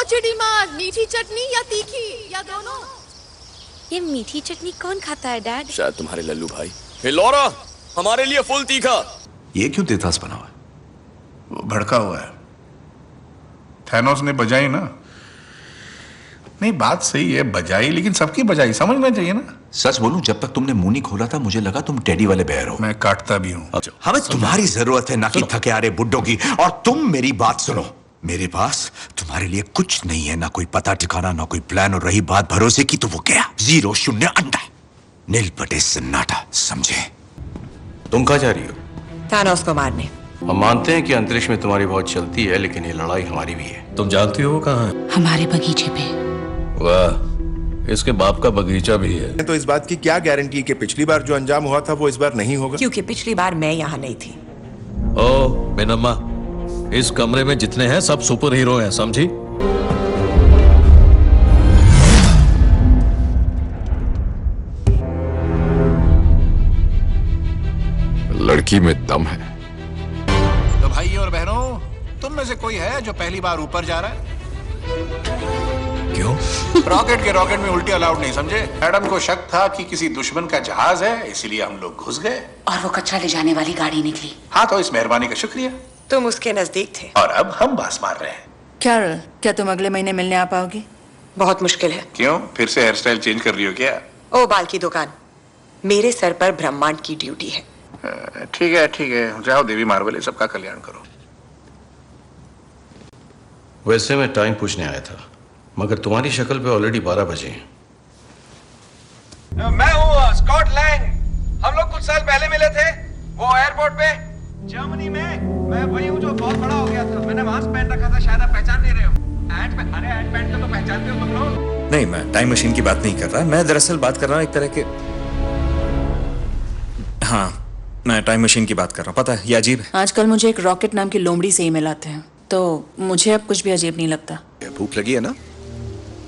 चिड़ी मार, मीठी चटनी या तीखी या दोनों? ये मीठी चटनी कौन खाता है डैड? शायद तुम्हारे लल्लू भाई। हे लॉरा, हमारे लिए फुल तीखा। ये क्यों तेतास बना हुआ है? वो भड़का हुआ है। थैनोस ने बजाई ना। नहीं, बात सही है, बजाई, लेकिन सबकी बजाई समझना चाहिए ना। सच बोलूं, जब तक तुमने मुंह नहीं खोला था मुझे लगा तुम टेडी वाले बेयर हो। मैं काटता भी हूँ। हमें तुम्हारी जरूरत है ना कि थके आ रहे बुड्ढों की। और तुम मेरी बात सुनो, मेरे पास तुम्हारे लिए कुछ नहीं है, ना कोई पता ठिकाना, ना कोई प्लान। और रही बात भरोसे की, तो वो गया 0 0 अंडा, नील पटे सन्नाटा, समझे? तुम कहाँ जा रही हो? थानोस को मारने। हम मानते हैं कि अंतरिक्ष में तुम्हारी बहुत चलती है, लेकिन ये लड़ाई हमारी भी है। तुम जानती हो वो कहाँ है? हमारे बगीचे पे। वाह, इसके बाप का बगीचा भी है। तो इस बात की क्या गारंटी कि पिछली बार जो अंजाम हुआ था वो इस बार नहीं होगा? क्योंकि पिछली बार मैं यहाँ नहीं थी। ओ बेनम्मा, इस कमरे में जितने हैं सब सुपर हीरो हैं, समझी? लड़की में दम है। तो भाई और बहनों, तुम में से कोई है जो पहली बार ऊपर जा रहा है? क्यों? रॉकेट में उल्टी अलाउड नहीं, समझे? मैडम को शक था कि किसी दुश्मन का जहाज है, इसीलिए हम लोग घुस गए और वो कचरा ले जाने वाली गाड़ी निकली। हाँ, तो इस मेहरबानी का शुक्रिया। तुम उसके नजदीक थे। और अब हम बास मार रहे हैं। कैरल, क्या तुम अगले महीने मिलने आ पाओगी? बहुत मुश्किल है। क्यों, फिर से हेयर स्टाइल चेंज कर रही हो क्या? ओ बाल की दुकान, मेरे सर पर ब्रह्मांड की ड्यूटी है। ठीक है, जाओ देवी मार्वल, सबका कल्याण करो। वैसे मैं टाइम पूछने आया था, मगर तुम्हारी शक्ल पे ऑलरेडी 12 बजे हैं। मैं हूँ स्कॉट लैंग। हम लोग कुछ साल पहले मिले थे वो एयरपोर्ट पे जर्मनी में। मैं वही हूँ जो बहुत बड़ा हो गया था। मैंने मास्क पहन रखा था, शायद आप पहचान नहीं रहे हो। अरे एंट-मैन को तो पहचानते हो तुम लोग? नहीं, मैं टाइम मशीन की बात नहीं कर रहा। मैं दरअसल बात कर रहा हूँ एक तरह के, हाँ, मैं टाइम मशीन की बात कर रहा हूँ। पता है ये अजीब है। आजकल मुझे एक रॉकेट नाम की लोमड़ी से ईमेल आते हैं, तो मुझे अब कुछ भी अजीब नहीं लगता। भूख लगी है ना?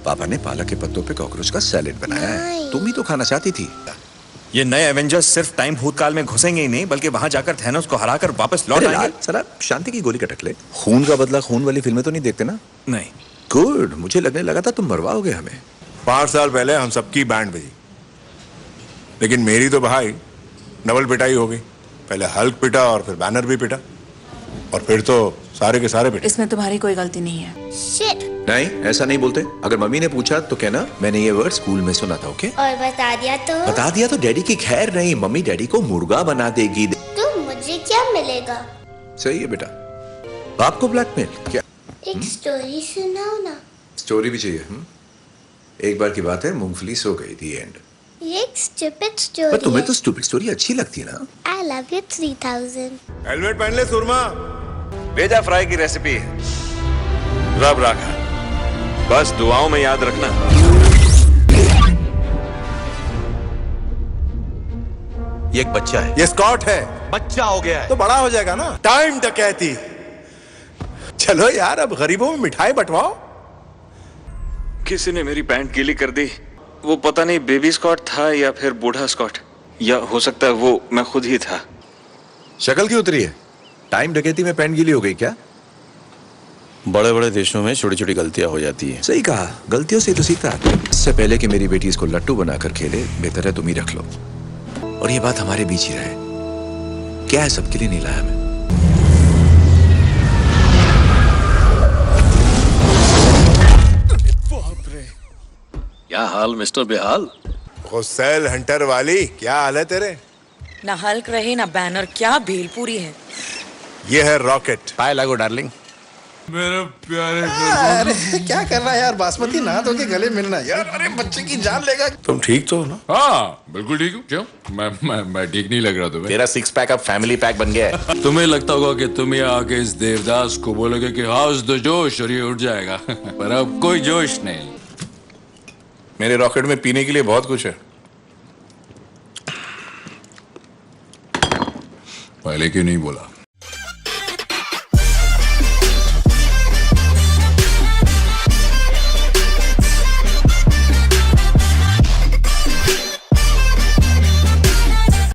पापा ने पालक के पत्तों पे कॉकरोच का सैलेड बनाया है। तुम ही तो खाना चाहती थी। ये नए एवेंजर्स सिर्फ टाइम भूतकाल में घुसेंगे ही नहीं, बल्कि वहां जाकर थैनोस को हराकर वापस लौट आएंगे। सरा शांति की गोली कटक ले। खून का बदला खून वाली फिल्में तो नहीं देखते ना? नहीं। गुड, मुझे लगने लगा था तुम मरवाओगे हमें। 5 साल पहले हम सबकी बैंड बजी, लेकिन मेरी तो भाई डबल पिटाई हो गई। पहले हल्क पिटा और फिर बैनर भी पिटा, और फिर तो सारे के सारे पिटे। इसमें तुम्हारी कोई गलती नहीं है। नहीं, ऐसा नहीं बोलते। अगर मम्मी ने पूछा तो कहना मैंने ये वर्ड स्कूल में सुना था। ओके? और बता दिया तो डैडी की खैर नहीं, मम्मी डैडी को मुर्गा बना देगी। तो मुझे क्या मिलेगा? सही है बेटा। बाप को ब्लैकमेल क्या? एक स्टोरी सुनाओ ना। स्टोरी भी चाहिए? एक बार की बात है, मूंगफली सो गई थी, एंड। ये एक स्टूपिड स्टोरी। पर तुम्हें तो स्टूपिड स्टोरी अच्छी लगती है ना? I love you 3000। हेलमेट पहन ले सुरमा। भेजा फ्राई की रेसिपी है, रब राखा, बस दुआओं में याद रखना। ये एक बच्चा है। ये स्कॉट है। बच्चा हो गया है तो बड़ा हो जाएगा ना। टाइम डकैती। चलो यार, अब गरीबों में मिठाई बंटवाओ। किसी ने मेरी पैंट गीली कर दी। वो पता नहीं बेबी स्कॉट था या फिर बूढ़ा स्कॉट, या हो सकता है वो मैं खुद ही था। शक्ल क्यों उतरी है? टाइम डकैती में पैंट गीली हो गई क्या? बड़े बड़े देशों में छोटी छोटी गलतियां हो जाती हैं। सही कहा, गलतियों से तो सीखता। इससे पहले कि मेरी बेटी इसको लट्टू बनाकर खेले, बेहतर है तुम ही रख लो। और ये बात हमारे बीच ही रहे। क्या है, सबके लिए नहीं लाया मैं। क्या हाल मिस्टर बेहाल? हुसैन हंटर वाली, क्या हाल है तेरे? ना हल्क रहे ना बैनर, क्या भेलपूरी है। ये है रॉकेट। पाए लागो डार्लिंग। मेरे प्यारे अरे क्या कर रहा है यार, बासमती ना धो के गले मिलना यार। अरे बच्चे की जान लेगा। तुम ठीक तो हो ना? हाँ बिल्कुल ठीक हूँ। क्यों? मैं ठीक नहीं लग रहा तुम्हें? तेरा 6 पैक अब फैमिली पैक बन गया है। तुम्हें लगता होगा कि तुम ये आके इस देवदास को बोलोगे कि हाउस द जोश और ये उठ जाएगा पर अब कोई जोश नहीं। मेरे रॉकेट में पीने के लिए बहुत कुछ है। पहले क्यों नहीं बोला?